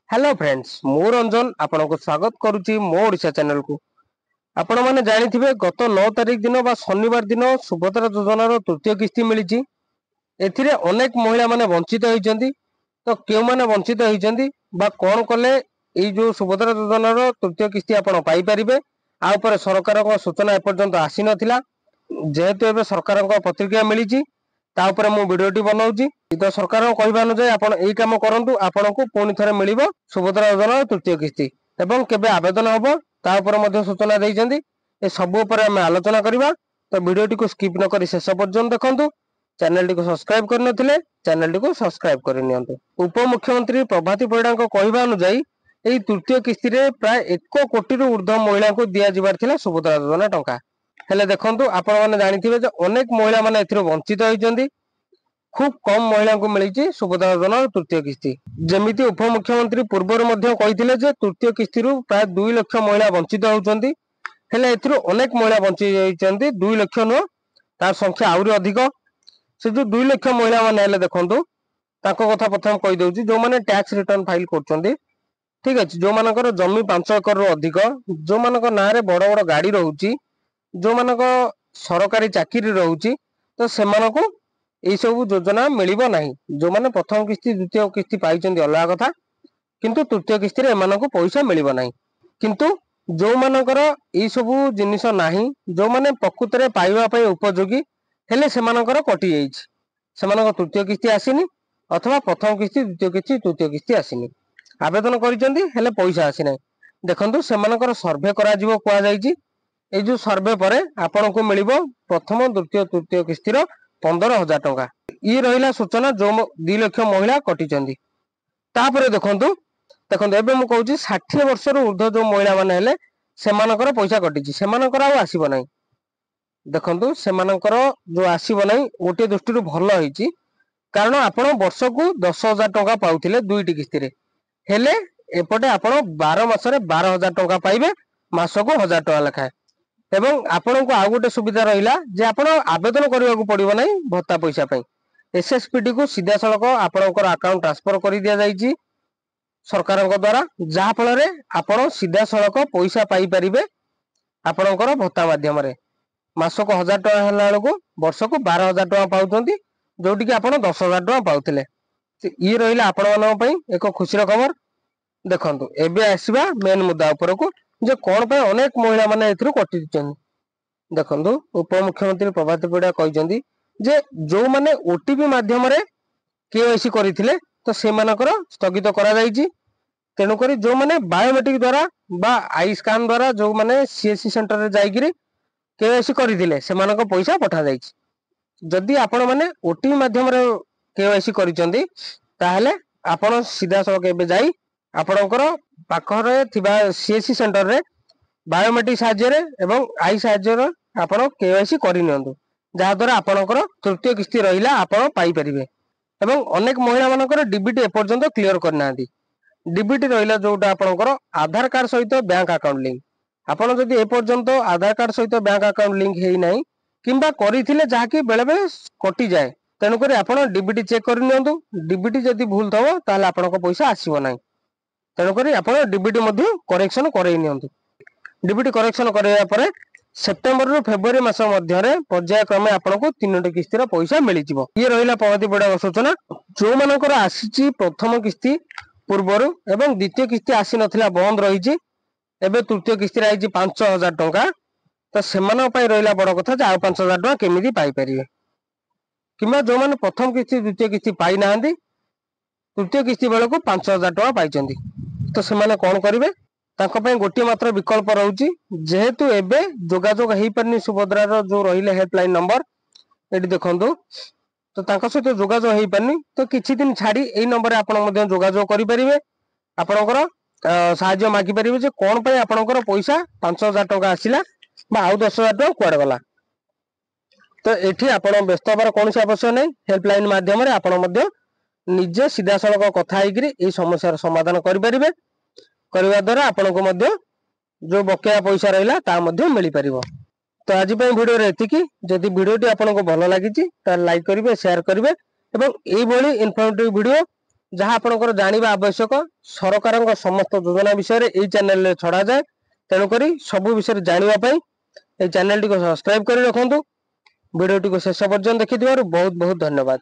Hello friends मु रंजन आपनको स्वागत करुच्ची मो ओडिशा चैनल को। आपण माने जानिथिबे गत 9 तारिख दिन बा शनिवार दिन सुभद्रा योजनार तृतीय किस्ती मिली। एथिरे अनेक महिला माने वंचित होइचंदी। तो केउ माने वंचित होइचंदी बा कोन कले एई जो सुभद्रा योजनार तृतीय किस्ती आपण पाई परिबे आ ऊपर सरकारक सूचना एपर्यंत आसी नथिला। जेहेतु एबे सरकारक प्रतिक्रिया मिली ता ऊपर मु वीडियोटी बनाउची। तो सरकार कहबा अनुसार आपण एई काम करंतु आपनको पुनि थरे मिलिबो सुभद्रा योजना तृतीय किस्ती एवं केबे आवेदन हबो ता ऊपर मध्ये सूचना देइचंदी। ए सब ऊपर हम आलोचना करिबा। तो वीडियोटी को स्किप न करी शेष पर्यंत देखंतु। चैनल को सब्सक्राइब करन थिले चैनल को सब्सक्राइब करि नियंतु। उप मुख्यमंत्री प्रभाती परिडांक कहबा अनुसार एई तृतीय किस्ती रे प्राय 1 कोटी रु ऊर्ध्व महिला को दिया जिबार थिला सुभद्रा योजना टंका। हेले देखंतु आपण माने जानिथिबे जे अनेक महिला माने एथिरो वंचित होइचंदी। खूब कम महिला को मिली सुभद्रा योजना तृतीय किस्ती। जमिति उप मुख्यमंत्री पूर्वर मध्य कहिथिले जे तृतीय किस्ती रु प्राय 2 लाख महिला वंचित होउचंदी। हेले एथिरो अनेक महिला वंचित होइचंदी। 2 लाख नो तार संख्या आउरी अधिक। से जो 2 लाख महिला माने हेले देखंतु ताको कथा प्रथम कहि दउची जो माने टैक्स रिटर्न फाइल करचंदी। ठीक अछि। जो मानकर जमी 5 एकर रो अधिक, जो मानकर नारे बड़ बड़ गाड़ी रहउची, जो मानकर सरकारी चाकरी रहउची, तो सेमानको एई सब योजना मिलिबो नाही। जो माने प्रथम किस्ती द्वितीय किस्ती पाइचंदी अलग कथा, किंतु तृतीय किस्ती रे एमानको पैसा मिलिबो नाही। किंतु जो मानकर एई सब जिनिस नाही, जो माने प्रकृत रे पाइबा पय उपयोगी हेले सेमानकर कटि जाईछि। सेमानकर तृतीय किस्ती आसीनी अथवा प्रथम किस्ती द्वितीय किस्ती तृतीय किस्ती आसीनी। आवेदन करिचंदी हेले पैसा आसी नाही। देखंतु सेमानकर सर्वे करा जिवो कुआ जाईछि। ए जो सर्वे परे आपनको मिलिबो प्रथम द्वितीय तृतीय किस्ती रो 15,000 टंका। ये रहिला सूचना जो 2 लाख महिला कटिचंदी। तापरे देखंतु एबे मु कहूची 60 वर्ष रो ऊर्ध्व जो महिला माने हेले सेमानकर पैसा कटिची, सेमानकर आ आसीबो नाही। देखंतु सेमानकर जो आसीबो नाही ओटे दृष्टि भल होईची। कारण आपण वर्ष को 10,000 टंका पाउथिले दुईटी किस्ती रे, हेले एपटे आपण 12 मासरे 12,000 टंका पाइबे, मासको 1000 टंका लेखाए। एवं आपनको आ गोटे सुविधा रहिला जे आपण आवेदन करबाकू पड़िबो नाही भत्ता पैसा पई। एसएसपीडी को सीधा सड़क आपणकर अकाउंट ट्रांसफर कर दिया जाईची सरकारक द्वारा, जहा फल रे आपण सीधा सड़क पैसा पाई परिबे आपणकर भत्ता माध्यम रे। मासको 1000 टंका हला बेलको वर्ष को 12,000 टंका पाउचंती, जोटी कि आपण 10,000 टंका पाउथिले। ये रहिला आपण मानक पई एक खुशीर खबर। देखंतु एबे आसीबा मेन मुद्दा ऊपर को जे कोन पे अनेक महिला माने एथिरु कटिचंदी। देखंतु उप मुख्यमंत्री प्रभाती परिडा कहिसंदी जे जो माने ओटीपी माध्यम रे केवाईसी करिथिले तो से मानकर स्थगित करा जाईची। तेनु करी जो माने बायोमेट्रिक द्वारा बा आई स्कैन द्वारा जो माने सीएससी सेंटर रे जाईकिरी केवाईसी करिथिले से मानक पैसा पठा जाईची। जदि आपण माने ओटीपी माध्यम रे केवाईसी करिचंदी ताहले आपण सीधा सड़क एबे जाई आपणकर पाखरे थिबा सीएससी सेंटर रे बायोमेट्रिक साहाय्य रे एवं आई साहाय्य रे आपण केवाईसी करि नियंतु, जहा द्वारा आपणकर तृतीय किस्ती रहिला आपण पाई परिबे। एवं अनेक महिला मानकर डीबीटी एपर्यंत क्लियर करनांती। डीबीटी रहिला जोटा आपणकर आधार कार्ड सहित बैंक अकाउंट लिंक। आपण जदि एपर्यंत आधार कार्ड सहित बैंक अकाउंट लिंक हेई नाही किंबा करिथिले जहा कि बेले बेले कटि जाय, तेनु करी आपण डीबीटी चेक करि नियंतु। डीबीटी जदि भूल थबो ताले आपणक पैसा आसीबो नाही। तेनु करी आपण डीबीटी मध्ये करेक्शन करई नियंतु। डीबीटी करेक्शन करैया परे सेप्टेम्बर रु फेब्रुआरी मास मध्य रे पर्याय क्रमे आपनको 3टी किस्ती रो पैसा मिलि जिवो। ये रहिला प्रगति बड़ा सूचना। जो मानकर आसीची प्रथम किस्ती पूर्वरु एवं द्वितीय किस्ती आसी नथिला बंद रहिची, एबे तृतीय किस्ती रे आइची 5,000 टंका। तो सेमान पई रहिला बड़ कथा जे आ 5,000 टंका केमिति पाई परिबे, किबा जो माने प्रथम किस्ती द्वितीय किस्ती पाई नाहंदी तृतीय किस्ती बेले को 5,000 टंका पाइचंदी। तो सेमाने कोन करिवे, तांको पई गोटे मात्र विकल्प रहउची। जेहेतु एबे जोगाजोग हेई परनी सुभद्रा रो जो रहिले हेल्पलाइन नंबर एटी देखंतु, तो तांको सहित जोगाजोग हेई परनी तो किछि दिन छाडी एई नंबर रे आपण मध्ये जोगाजोग करि परिबे। आपणकर साहाय्य मागी परिबे जे कोन पई आपणकर पैसा 5,000 टंका आसिला बा आउ 10,000 टंका कुआड गला। तो एठी आपण व्यस्त हबार कोनोसी आवश्यक नै। हेल्पलाइन माध्यम रे आपण मध्ये निजे सीधा सड़क कथा हेकरी ए समस्या समाधान करि परिबे। करबा द्वारा आपनको मध्ये जो बकेया पैसा रहिला ता मध्ये मिली परिबो। तो आज पई वीडियो रे एतिकी। जदि वीडियोटी आपनको भलो लागिची ता लाइक करिवे, शेयर करिवे एवं एई भली इन्फॉर्मेटिव वीडियो जहाँ आपनकर जानिबा आवश्यक सरकारक समस्त योजना विषय रे एई चैनल रे छड़ा जाए। तेणुकरी सबु विषय जानिबा पई एई चैनल टी को सब्सक्राइब करि रखंतु। वीडियो टी को शेष पर्यंत देखिथिबारु बहुत बहुत धन्यवाद।